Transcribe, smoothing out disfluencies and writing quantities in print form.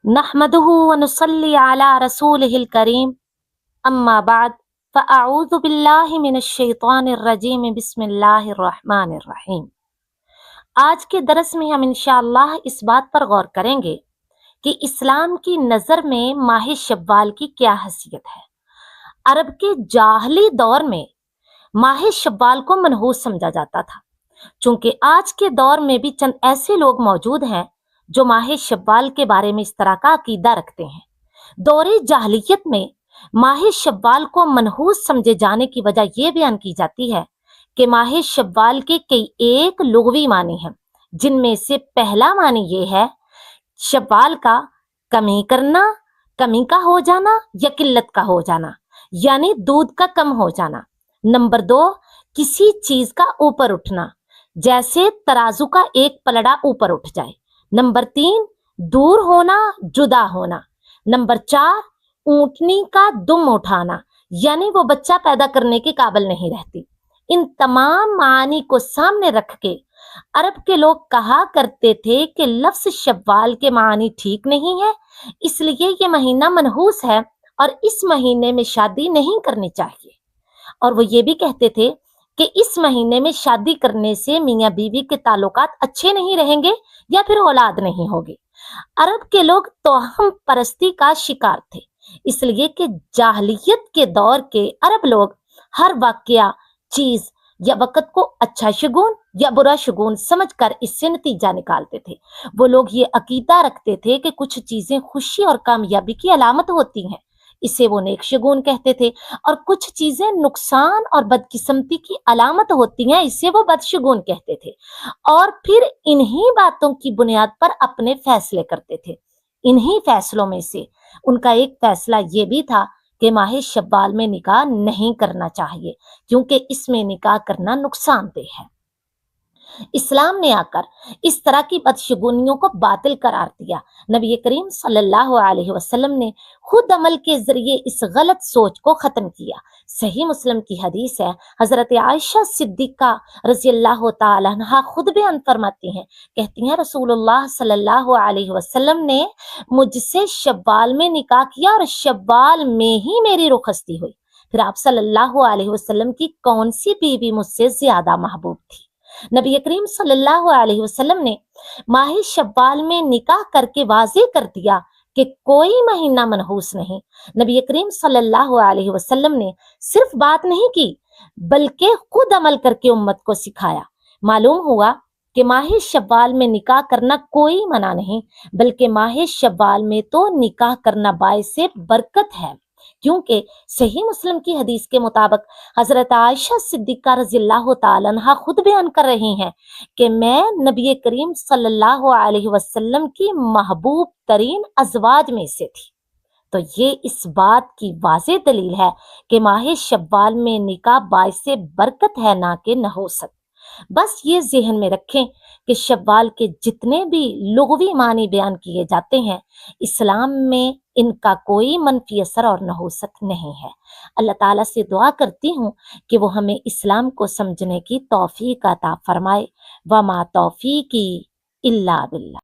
نحمده ونصلي على رسوله الكريم اما بعد فاعوذ باللہ من الشیطان الرجیم بسم اللہ الرحمن الرحیم۔ آج کے درس میں ہم انشاءاللہ اس بات پر غور کریں گے کہ اسلام کی نظر میں ماہ شوال کی کیا حیثیت ہے۔ عرب کے جاہلی دور میں ماہ شوال کو منحوس سمجھا جاتا تھا، چونکہ آج کے دور میں بھی چند ایسے لوگ موجود ہیں جو ماہ شوال کے بارے میں اس طرح کا عقیدہ رکھتے ہیں۔ دور جاہلیت میں ماہ شوال کو منحوس سمجھے جانے کی وجہ یہ بیان کی جاتی ہے کہ ماہ شوال کے کئی ایک لغوی معنی ہیں، جن میں سے پہلا معنی یہ ہے شوال کا کمی کرنا، کمی کا ہو جانا یا قلت کا ہو جانا، یعنی دودھ کا کم ہو جانا۔ نمبر 2، کسی چیز کا اوپر اٹھنا، جیسے ترازو کا ایک پلڑا اوپر اٹھ جائے۔ نمبر 3، دور ہونا، جدا ہونا۔ نمبر 4، اونٹنی کا دم اٹھانا، یعنی وہ بچہ پیدا کرنے کے قابل نہیں رہتی۔ ان تمام معانی کو سامنے رکھ کے عرب کے لوگ کہا کرتے تھے کہ لفظ شوال کے معنی ٹھیک نہیں ہے، اس لیے یہ مہینہ منحوس ہے اور اس مہینے میں شادی نہیں کرنی چاہیے۔ اور وہ یہ بھی کہتے تھے کہ اس مہینے میں شادی کرنے سے میاں بیوی کے تعلقات اچھے نہیں رہیں گے یا پھر اولاد نہیں ہوگی۔ عرب کے لوگ توہم پرستی کا شکار تھے، اس لیے کہ جاہلیت کے دور کے عرب لوگ ہر واقعہ، چیز یا وقت کو اچھا شگون یا برا شگون سمجھ کر اس سے نتیجہ نکالتے تھے۔ وہ لوگ یہ عقیدہ رکھتے تھے کہ کچھ چیزیں خوشی اور کامیابی کی علامت ہوتی ہیں، اسے وہ نیک شگون کہتے تھے، اور کچھ چیزیں نقصان اور بدقسمتی کی علامت ہوتی ہیں، اسے وہ بدشگون کہتے تھے، اور پھر انہی باتوں کی بنیاد پر اپنے فیصلے کرتے تھے۔ انہی فیصلوں میں سے ان کا ایک فیصلہ یہ بھی تھا کہ ماہ شوال میں نکاح نہیں کرنا چاہیے، کیونکہ اس میں نکاح کرنا نقصان دہ ہے۔ اسلام نے آ کر اس طرح کی بدشگونیوں کو باطل قرار دیا۔ نبی کریم صلی اللہ علیہ وسلم نے خود عمل کے ذریعے اس غلط سوچ کو ختم کیا۔ صحیح مسلم کی حدیث ہے، حضرت عائشہ صدیقہ رضی اللہ تعالیٰ عنہا خود بیان فرماتی ہیں، کہتی ہیں رسول اللہ صلی اللہ علیہ وسلم نے مجھ سے شوال میں نکاح کیا اور شوال میں ہی میری رخصتی ہوئی۔ پھر آپ صلی اللہ علیہ وسلم کی کون سی بیوی مجھ سے زیادہ محبوب تھی؟ نبی کریم صلی اللہ علیہ وسلم نے ماہ شوال میں نکاح کر کے واضح کر دیا کہ کوئی مہینہ منحوس نہیں۔ نبی کریم صلی اللہ علیہ وسلم نے صرف بات نہیں کی بلکہ خود عمل کر کے امت کو سکھایا۔ معلوم ہوا کہ ماہ شوال میں نکاح کرنا کوئی منع نہیں، بلکہ ماہ شوال میں تو نکاح کرنا باعث برکت ہے، کیونکہ صحیح مسلم کی حدیث کے مطابق حضرت عائشہ صدیقہ رضی اللہ تعالیٰ عنہ خود بیان کر رہی ہیں کہ میں نبی کریم صلی اللہ علیہ وسلم کی محبوب ترین ازواج میں سے تھی۔ تو یہ اس بات کی واضح دلیل ہے کہ ماہ شوال میں نکاح باعث برکت ہے، نہ کہ نحوست۔ بس یہ ذہن میں رکھیں کہ شوال کے جتنے بھی لغوی معنی بیان کیے جاتے ہیں، اسلام میں ان کا کوئی منفی اثر اور نحوست نہیں ہے۔ اللہ تعالیٰ سے دعا کرتی ہوں کہ وہ ہمیں اسلام کو سمجھنے کی توفیق عطا فرمائے۔ وما توفیقی الا باللہ۔